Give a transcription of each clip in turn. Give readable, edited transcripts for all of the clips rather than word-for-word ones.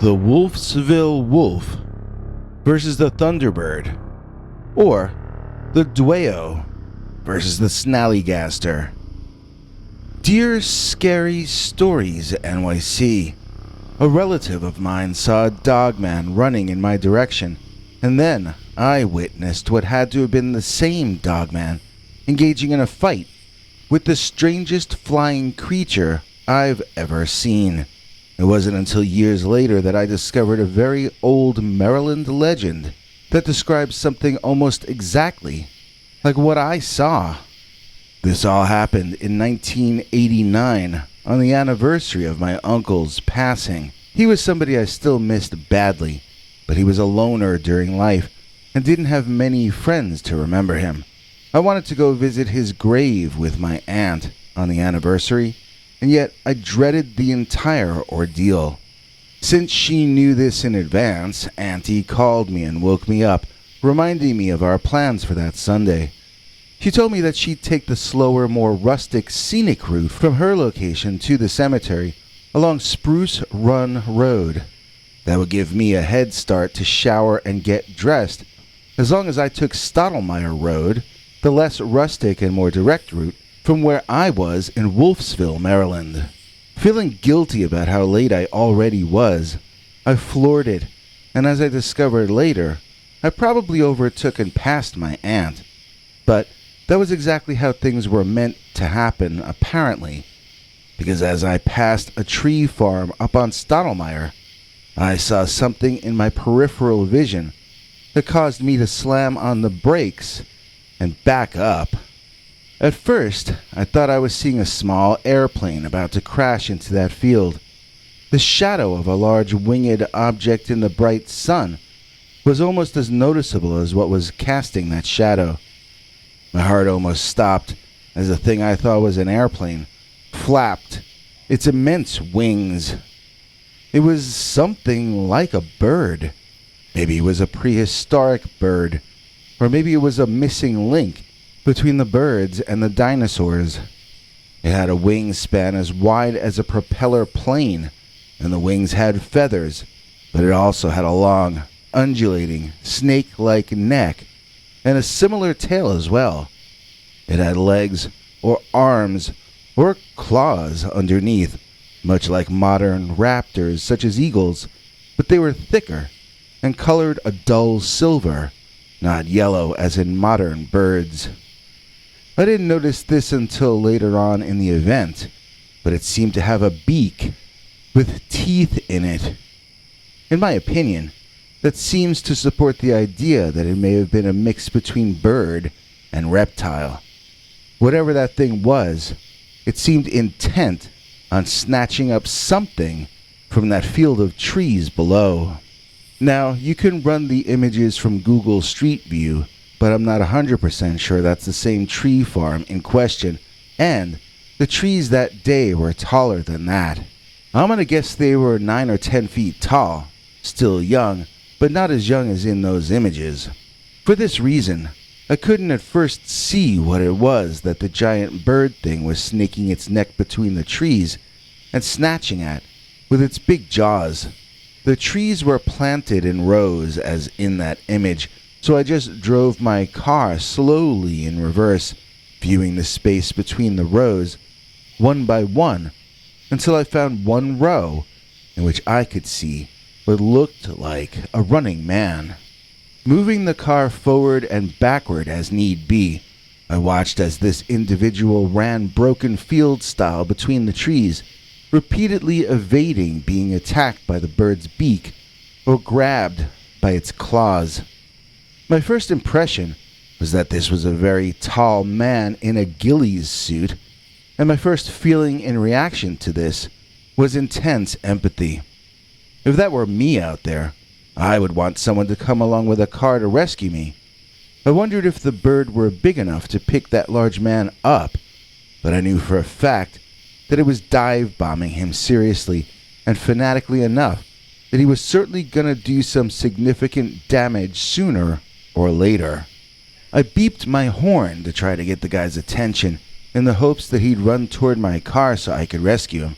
the Wolfsville Wolf versus the Thunderbird, or the Dwayyo versus the Snallygaster. Dear Scary Stories NYC, a relative of mine saw a dogman running in my direction, and then I witnessed what had to have been the same dogman engaging in a fight with the strangest flying creature I've ever seen. It wasn't until years later that I discovered a very old Maryland legend that describes something almost exactly like what I saw. This all happened in 1989 on the anniversary of my uncle's passing. He was somebody I still missed badly, but he was a loner during life and didn't have many friends to remember him. I wanted to go visit his grave with my aunt on the anniversary, and yet I dreaded the entire ordeal. Since she knew this in advance, Auntie called me and woke me up, reminding me of our plans for that Sunday. She told me that she'd take the slower, more rustic, scenic route from her location to the cemetery along Spruce Run Road. That would give me a head start to shower and get dressed, as long as I took Stottlemyre Road, the less rustic and more direct route, from where I was in Wolfsville, Maryland. Feeling guilty about how late I already was, I floored it, and as I discovered later, I probably overtook and passed my aunt. But that was exactly how things were meant to happen, apparently, because as I passed a tree farm up on Stottlemyre, I saw something in my peripheral vision that caused me to slam on the brakes and back up. At first, I thought I was seeing a small airplane about to crash into that field. The shadow of a large winged object in the bright sun was almost as noticeable as what was casting that shadow. My heart almost stopped as the thing I thought was an airplane flapped its immense wings. It was something like a bird. Maybe it was a prehistoric bird, or maybe it was a missing link between the birds and the dinosaurs. It had a wingspan as wide as a propeller plane, and the wings had feathers, but it also had a long, undulating, snake-like neck, and a similar tail as well. It had legs, or arms, or claws underneath, much like modern raptors such as eagles, but they were thicker and colored a dull silver, not yellow as in modern birds. I didn't notice this until later on in the event, but it seemed to have a beak with teeth in it. In my opinion, that seems to support the idea that it may have been a mix between bird and reptile. Whatever that thing was, it seemed intent on snatching up something from that field of trees below. Now, you can run the images from Google Street View, but I'm not 100% sure that's the same tree farm in question, and the trees that day were taller than that. I'm going to guess they were 9 or 10 feet tall, still young, but not as young as in those images. For this reason, I couldn't at first see what it was that the giant bird thing was snaking its neck between the trees and snatching at with its big jaws. The trees were planted in rows as in that image, so I just drove my car slowly in reverse, viewing the space between the rows, one by one, until I found one row in which I could see what looked like a running man. Moving the car forward and backward as need be, I watched as this individual ran broken field style between the trees, repeatedly evading being attacked by the bird's beak or grabbed by its claws. My first impression was that this was a very tall man in a ghillie suit, and my first feeling in reaction to this was intense empathy. If that were me out there, I would want someone to come along with a car to rescue me. I wondered if the bird were big enough to pick that large man up, but I knew for a fact that it was dive-bombing him seriously and fanatically enough that he was certainly going to do some significant damage sooner or later. I beeped my horn to try to get the guy's attention in the hopes that he'd run toward my car so I could rescue him,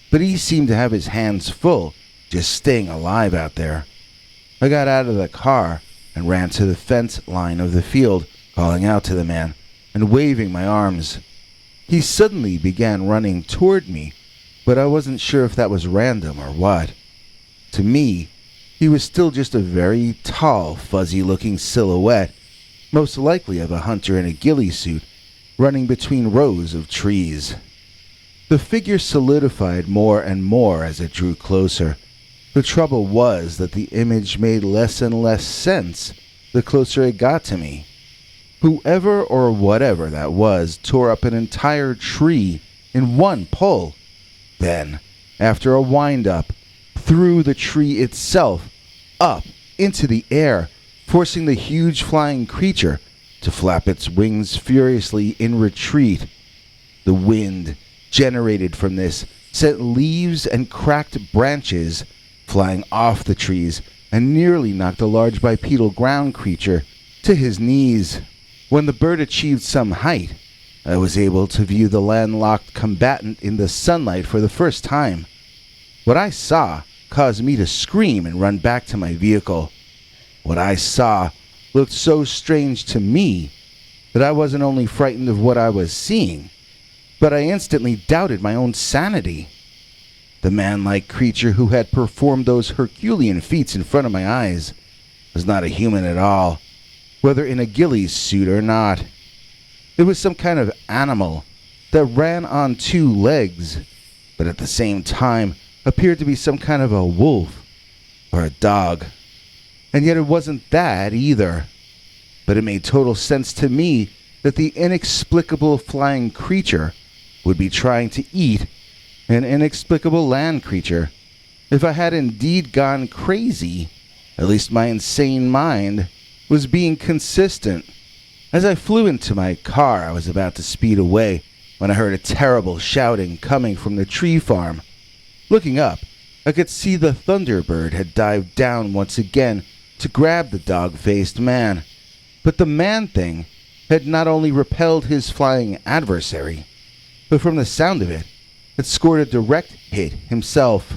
but he seemed to have his hands full just staying alive out there. I got out of the car and ran to the fence line of the field, calling out to the man and waving my arms. He suddenly began running toward me, but I wasn't sure if that was random or what. To me, he was still just a very tall, fuzzy-looking silhouette, most likely of a hunter in a ghillie suit, running between rows of trees. The figure solidified more and more as it drew closer. The trouble was that the image made less and less sense the closer it got to me. Whoever or whatever that was tore up an entire tree in one pull. Then, after a wind-up, threw the tree itself up into the air, forcing the huge flying creature to flap its wings furiously in retreat. The wind generated from this sent leaves and cracked branches flying off the trees and nearly knocked the large bipedal ground creature to his knees. When the bird achieved some height, I was able to view the landlocked combatant in the sunlight for the first time. What I saw caused me to scream and run back to my vehicle. What I saw looked so strange to me that I wasn't only frightened of what I was seeing, but I instantly doubted my own sanity. The man-like creature who had performed those Herculean feats in front of my eyes was not a human at all, whether in a ghillie suit or not. It was some kind of animal that ran on two legs, but at the same time appeared to be some kind of a wolf or a dog. And yet it wasn't that either. But it made total sense to me that the inexplicable flying creature would be trying to eat an inexplicable land creature. If I had indeed gone crazy, at least my insane mind was being consistent. As I flew into my car, I was about to speed away when I heard a terrible shouting coming from the tree farm. Looking up, I could see the Thunderbird had dived down once again to grab the dog-faced man. But the man-thing had not only repelled his flying adversary, but from the sound of it, had scored a direct hit himself.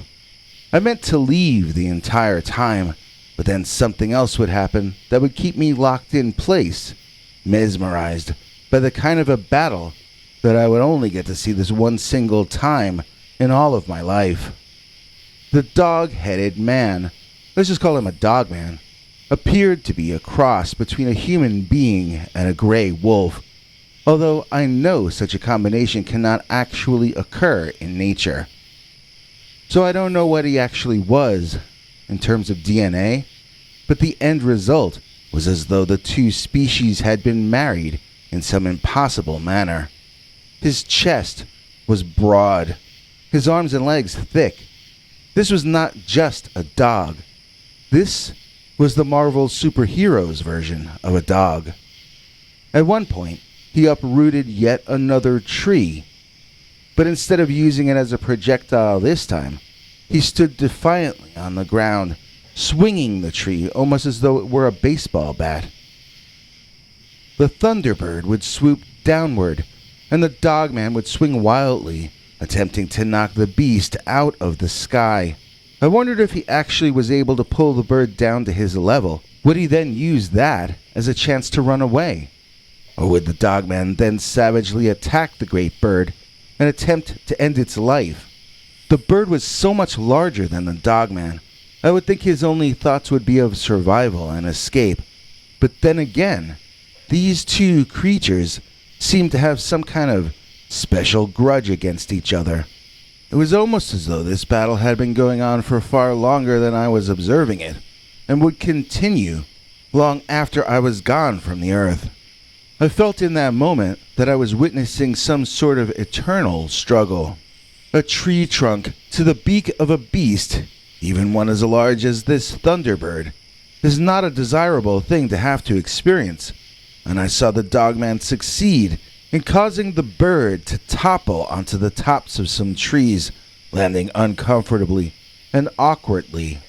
I meant to leave the entire time, but then something else would happen that would keep me locked in place, mesmerized by the kind of a battle that I would only get to see this one single time in all of my life. The dog-headed man, let's just call him a dogman, appeared to be a cross between a human being and a gray wolf, although I know such a combination cannot actually occur in nature. So I don't know what he actually was in terms of DNA, but the end result was as though the two species had been married in some impossible manner. His chest was broad, his arms and legs thick. This was not just a dog. This was the Marvel superheroes version of a dog. At one point, he uprooted yet another tree, but instead of using it as a projectile this time, he stood defiantly on the ground, swinging the tree almost as though it were a baseball bat. The Thunderbird would swoop downward, and the dogman would swing wildly, attempting to knock the beast out of the sky. I wondered if he actually was able to pull the bird down to his level. Would he then use that as a chance to run away? Or would the dogman then savagely attack the great bird and attempt to end its life? The bird was so much larger than the dogman. I would think his only thoughts would be of survival and escape. But then again, these two creatures seemed to have some kind of special grudge against each other. It was almost as though this battle had been going on for far longer than I was observing it, and would continue long after I was gone from the earth. I felt in that moment that I was witnessing some sort of eternal struggle. A tree trunk to the beak of a beast, even one as large as this Thunderbird, is not a desirable thing to have to experience, and I saw the dogman succeed in causing the bird to topple onto the tops of some trees, landing uncomfortably and awkwardly.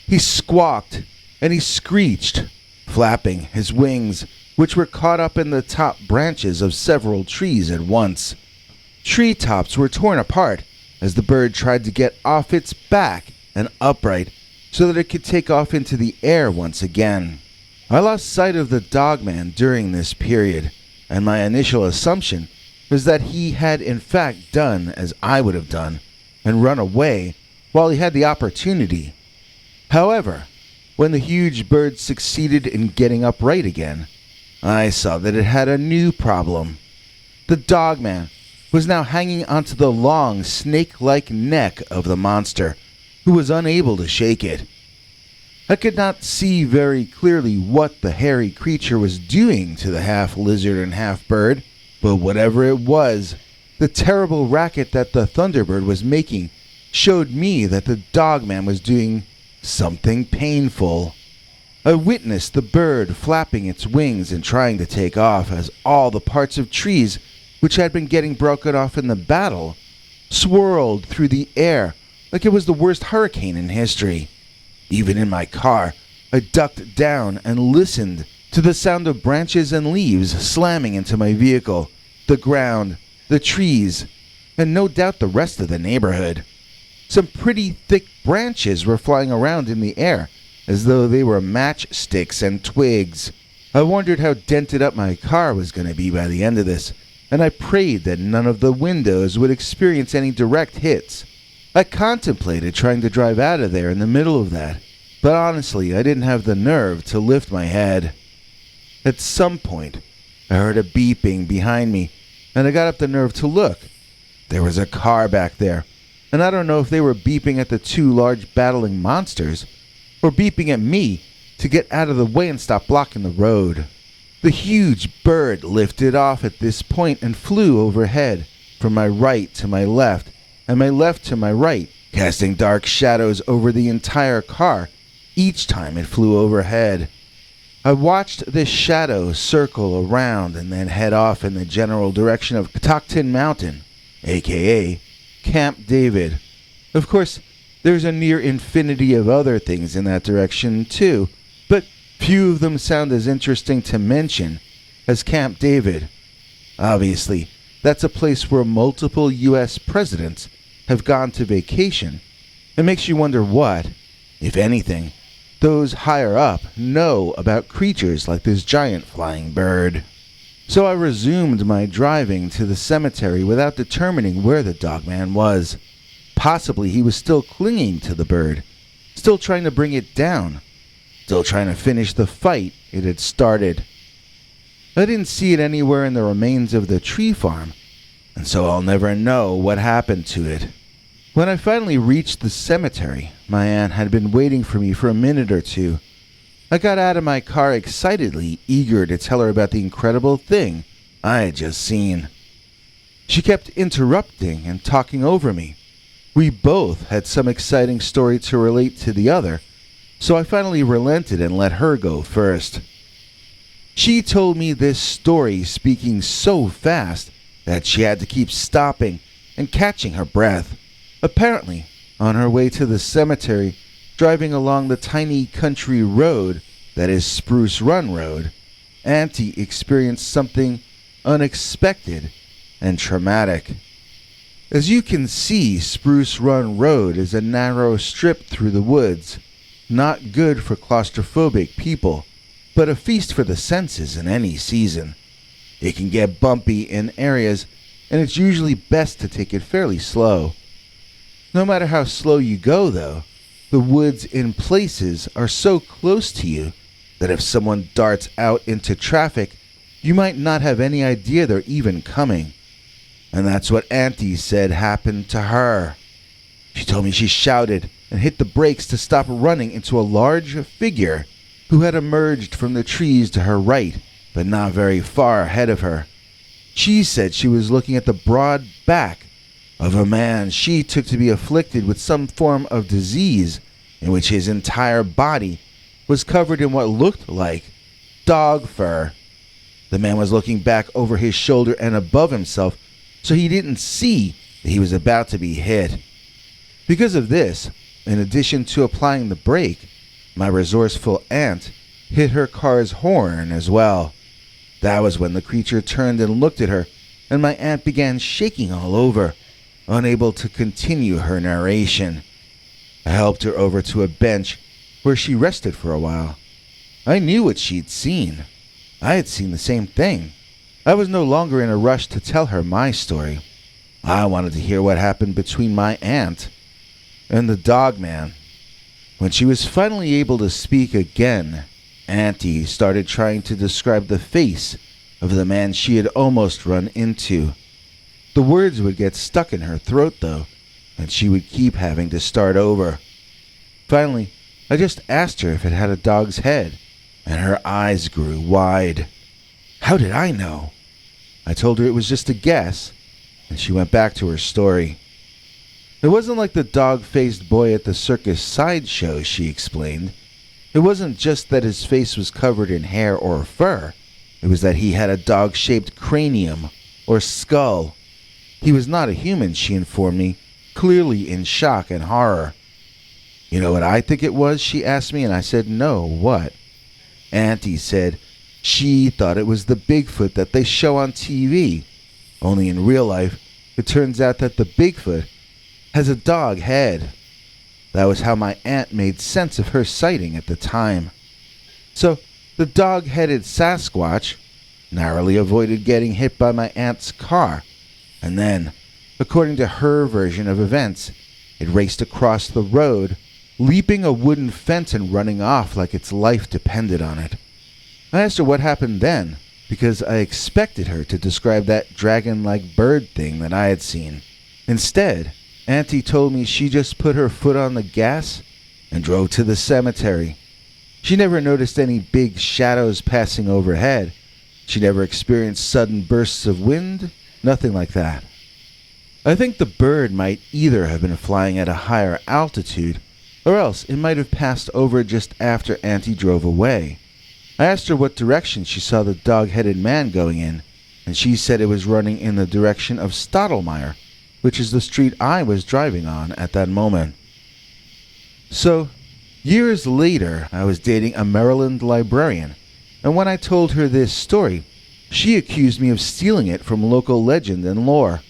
He squawked and he screeched, flapping his wings, which were caught up in the top branches of several trees at once. Treetops were torn apart as the bird tried to get off its back and upright so that it could take off into the air once again. I lost sight of the Dogman during this period, and my initial assumption was that he had in fact done as I would have done and run away while he had the opportunity. However, when the huge bird succeeded in getting upright again, I saw that it had a new problem. The Dogman was now hanging onto the long, snake-like neck of the monster, who was unable to shake it. I could not see very clearly what the hairy creature was doing to the half-lizard and half-bird, but whatever it was, the terrible racket that the Thunderbird was making showed me that the Dogman was doing something painful. I witnessed the bird flapping its wings and trying to take off as all the parts of trees which had been getting broken off in the battle swirled through the air like it was the worst hurricane in history. Even in my car, I ducked down and listened to the sound of branches and leaves slamming into my vehicle, the ground, the trees, and no doubt the rest of the neighborhood. Some pretty thick branches were flying around in the air as though they were matchsticks and twigs. I wondered how dented up my car was going to be by the end of this, and I prayed that none of the windows would experience any direct hits. I contemplated trying to drive out of there in the middle of that, but honestly, I didn't have the nerve to lift my head. At some point, I heard a beeping behind me, and I got up the nerve to look. There was a car back there, and I don't know if they were beeping at the two large battling monsters, or beeping at me to get out of the way and stop blocking the road. The huge bird lifted off at this point and flew overhead, from my right to my left, and my left to my right, casting dark shadows over the entire car each time it flew overhead. I watched this shadow circle around and then head off in the general direction of Catoctin Mountain, aka Camp David. Of course, there's a near infinity of other things in that direction too, but few of them sound as interesting to mention as Camp David. Obviously, that's a place where multiple U.S. presidents have gone to vacation. It makes you wonder what, if anything, those higher up know about creatures like this giant flying bird. So I resumed my driving to the cemetery without determining where the Dogman was. Possibly he was still clinging to the bird, still trying to bring it down, still trying to finish the fight it had started. I didn't see it anywhere in the remains of the tree farm, and so I'll never know what happened to it. When I finally reached the cemetery, my aunt had been waiting for me for a minute or two. I got out of my car excitedly, eager to tell her about the incredible thing I had just seen. She kept interrupting and talking over me. We both had some exciting story to relate to the other, so I finally relented and let her go first. She told me this story speaking so fast that she had to keep stopping and catching her breath. Apparently, on her way to the cemetery, driving along the tiny country road that is Spruce Run Road, Auntie experienced something unexpected and traumatic. As you can see, Spruce Run Road is a narrow strip through the woods, not good for claustrophobic people, but a feast for the senses in any season. It can get bumpy in areas, and it's usually best to take it fairly slow. No matter how slow you go, though, the woods in places are so close to you that if someone darts out into traffic, you might not have any idea they're even coming. And that's what Auntie said happened to her. She told me she shouted and hit the brakes to stop running into a large figure who had emerged from the trees to her right, but not very far ahead of her. She said she was looking at the broad back of a man she took to be afflicted with some form of disease in which his entire body was covered in what looked like dog fur. The man was looking back over his shoulder and above himself, so he didn't see that he was about to be hit. Because of this, in addition to applying the brake, my resourceful aunt hit her car's horn as well. That was when the creature turned and looked at her, and my aunt began shaking all over, unable to continue her narration. I helped her over to a bench where she rested for a while. I knew what she'd seen. I had seen the same thing. I was no longer in a rush to tell her my story. I wanted to hear what happened between my aunt and the Dogman. When she was finally able to speak again, Auntie started trying to describe the face of the man she had almost run into. The words would get stuck in her throat, though, and she would keep having to start over. Finally, I just asked her if it had a dog's head, and her eyes grew wide. How did I know? I told her it was just a guess, and she went back to her story. It wasn't like the dog-faced boy at the circus sideshow, she explained. It wasn't just that his face was covered in hair or fur. It was that he had a dog-shaped cranium, or skull. He was not a human, she informed me, clearly in shock and horror. You know what I think it was, she asked me, and I said, no, what? Auntie said she thought it was the Bigfoot that they show on TV. Only in real life, it turns out that the Bigfoot has a dog head. That was how my aunt made sense of her sighting at the time. So, the dog-headed Sasquatch narrowly avoided getting hit by my aunt's car, and then, according to her version of events, it raced across the road, leaping a wooden fence and running off like its life depended on it. I asked her what happened then, because I expected her to describe that dragon-like bird thing that I had seen. Instead, Auntie told me she just put her foot on the gas and drove to the cemetery. She never noticed any big shadows passing overhead. She never experienced sudden bursts of wind, nothing like that. I think the bird might either have been flying at a higher altitude, or else it might have passed over just after Auntie drove away. I asked her what direction she saw the dog-headed man going in, and she said it was running in the direction of Stottlemyre, which is the street I was driving on at that moment. So, years later, I was dating a Maryland librarian, and when I told her this story, she accused me of stealing it from local legend and lore.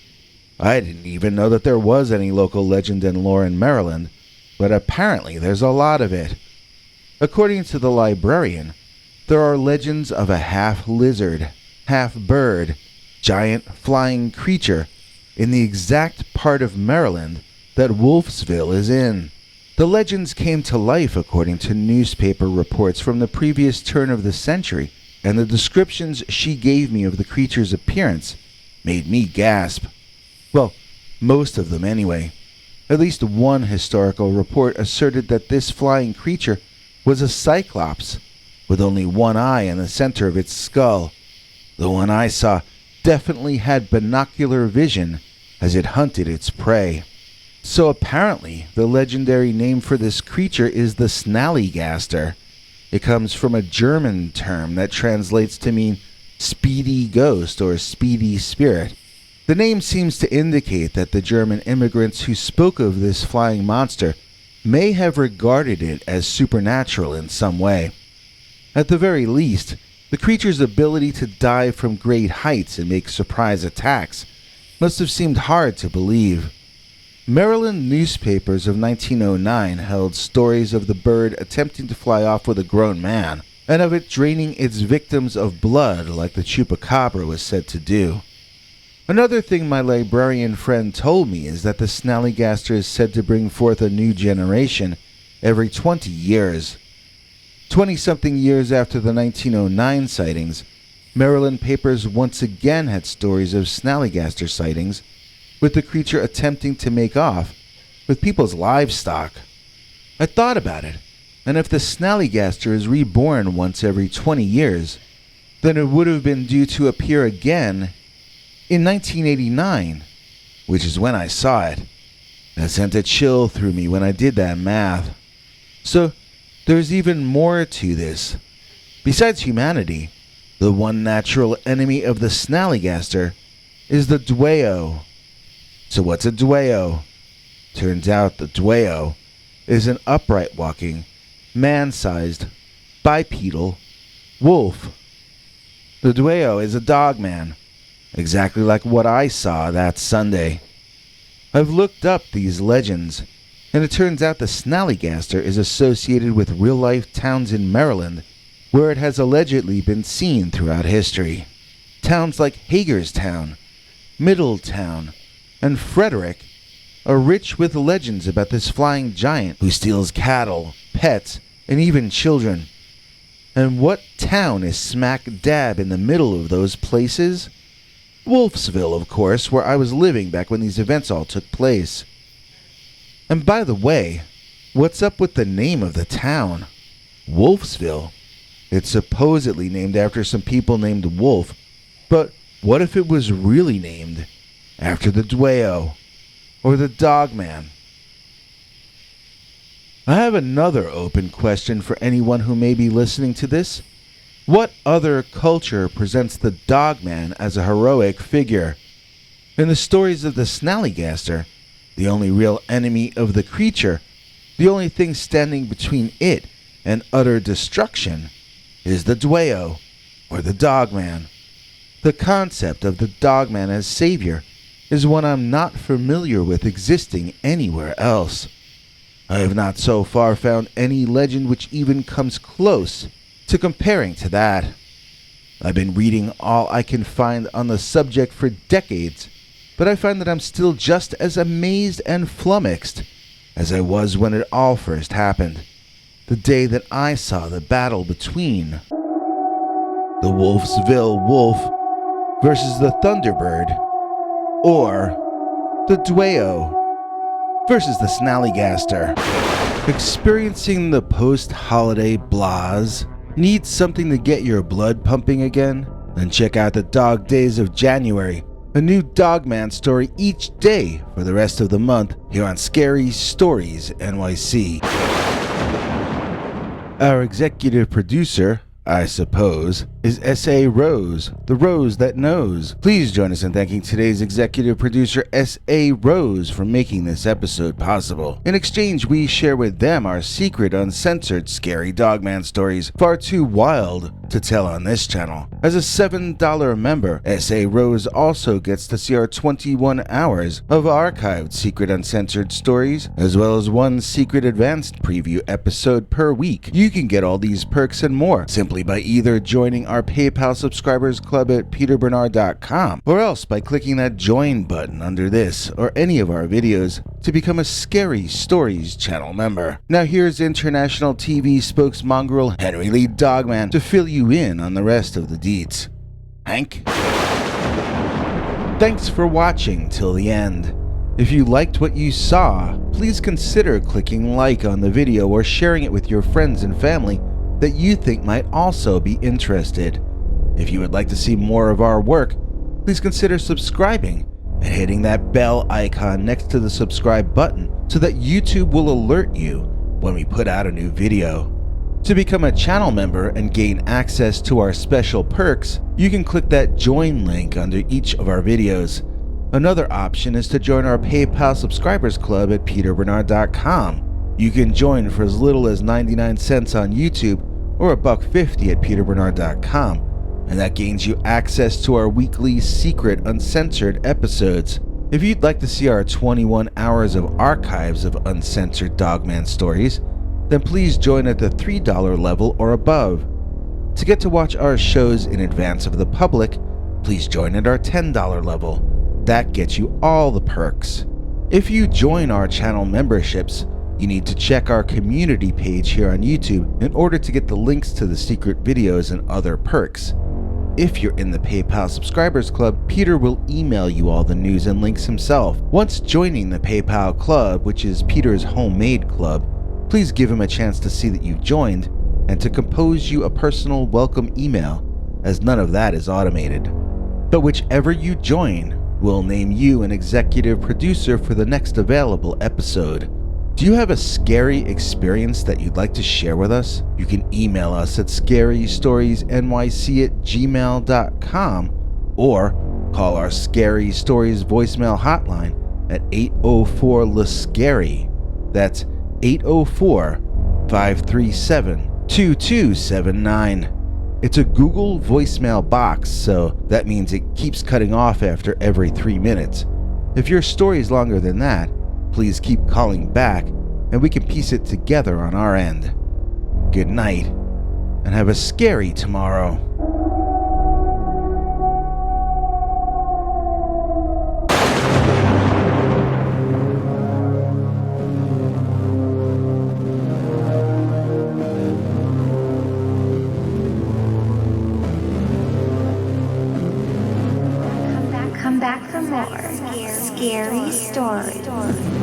I didn't even know that there was any local legend and lore in Maryland, but apparently there's a lot of it. According to the librarian, there are legends of a half-lizard, half-bird, giant flying creature in the exact part of Maryland that Wolfsville is in. The legends came to life according to newspaper reports from the previous turn of the century, and the descriptions she gave me of the creature's appearance made me gasp. Well, most of them anyway. At least one historical report asserted that this flying creature was a cyclops, with only one eye in the center of its skull. The one I saw definitely had binocular vision as it hunted its prey. So apparently, the legendary name for this creature is the Snallygaster. It comes from a German term that translates to mean speedy ghost or speedy spirit. The name seems to indicate that the German immigrants who spoke of this flying monster may have regarded it as supernatural in some way. At the very least, the creature's ability to dive from great heights and make surprise attacks must have seemed hard to believe. Maryland newspapers of 1909 held stories of the bird attempting to fly off with a grown man, and of it draining its victims of blood like the chupacabra was said to do. Another thing my librarian friend told me is that the Snallygaster is said to bring forth a new generation every 20 years. 20-something years after the 1909 sightings, Maryland papers once again had stories of Snallygaster sightings, with the creature attempting to make off with people's livestock. I thought about it, and if the Snallygaster is reborn once every 20 years, then it would have been due to appear again in 1989, which is when I saw it. That sent a chill through me when I did that math. So, there's even more to this. Besides humanity, the one natural enemy of the Snallygaster is the Dwayyo. So what's a Dwayyo? Turns out the Dwayyo is an upright walking, man-sized, bipedal wolf. The Dwayyo is a dogman, exactly like what I saw that Sunday. I've looked up these legends, And it turns out the Snallygaster is associated with real-life towns in Maryland where it has allegedly been seen throughout history. Towns like Hagerstown, Middletown, and Frederick are rich with legends about this flying giant who steals cattle, pets, and even children. And what town is smack dab in the middle of those places? Wolfsville, of course, where I was living back when these events all took place. And by the way, what's up with the name of the town? Wolfsville? It's supposedly named after some people named Wolf, but what if it was really named after the Dwayyo or the Dogman? I have another open question for anyone who may be listening to this. What other culture presents the Dogman as a heroic figure? In the stories of the Snallygaster, the only real enemy of the creature, the only thing standing between it and utter destruction, is the Dwayyo, or the Dogman. The concept of the Dogman as savior is one I'm not familiar with existing anywhere else. I have not so far found any legend which even comes close to comparing to that. I've been reading all I can find on the subject for decades, but I find that I'm still just as amazed and flummoxed as I was when it all first happened, the day that I saw the battle between the Wolfsville Wolf versus the Thunderbird, or the Dwayyo versus the Snallygaster. Experiencing the post-holiday blahs? Need something to get your blood pumping again? Then check out the Dog Days of January, a new Dogman story each day for the rest of the month here on Scary Stories NYC. Our executive producer, I suppose, is S.A. Rose, the Rose that knows. Please join us in thanking today's executive producer, S.A. Rose, for making this episode possible. In exchange, we share with them our secret, uncensored, scary Dogman stories, far too wild to tell on this channel. As a $7 member, S.A. Rose also gets to see our 21 hours of archived secret uncensored stories, as well as one secret advanced preview episode per week. You can get all these perks and more simply by either joining our PayPal subscribers club at peterbernard.com, or else by clicking that join button under this or any of our videos to become a Scary Stories channel member. Now here's international TV spokesmongrel Henry Lee Dogman to fill you in on the rest of the deets. Hank? Thanks for watching till the end. If you liked what you saw, please consider clicking like on the video or sharing it with your friends and family that you think might also be interested. If you would like to see more of our work, please consider subscribing and hitting that bell icon next to the subscribe button so that YouTube will alert you when we put out a new video. To become a channel member and gain access to our special perks, you can click that join link under each of our videos. Another option is to join our PayPal subscribers club at peterbernard.com. You can join for as little as 99 cents on YouTube or $1.50 at peterbernard.com, and that gains you access to our weekly secret uncensored episodes. If you'd like to see our 21 hours of archives of uncensored Dogman stories, then please join at the $3 level or above. To get to watch our shows in advance of the public, please join at our $10 level. That gets you all the perks. If you join our channel memberships, you need to check our community page here on YouTube in order to get the links to the secret videos and other perks. If you're in the PayPal subscribers club, Peter will email you all the news and links himself. Once joining the PayPal club, which is Peter's homemade club, please give him a chance to see that you've joined and to compose you a personal welcome email, as none of that is automated. But whichever you join, we'll name you an executive producer for the next available episode. Do you have a scary experience that you'd like to share with us? You can email us at scarystoriesnyc@gmail.com or call our Scary Stories voicemail hotline at 804-LA-SCARY. That's 804-537-2279. It's a Google voicemail box, so that means it keeps cutting off after every 3 minutes. If your story is longer than that, please keep calling back and we can piece it together on our end. Good night, and have a scary tomorrow. Come back for more scary stories.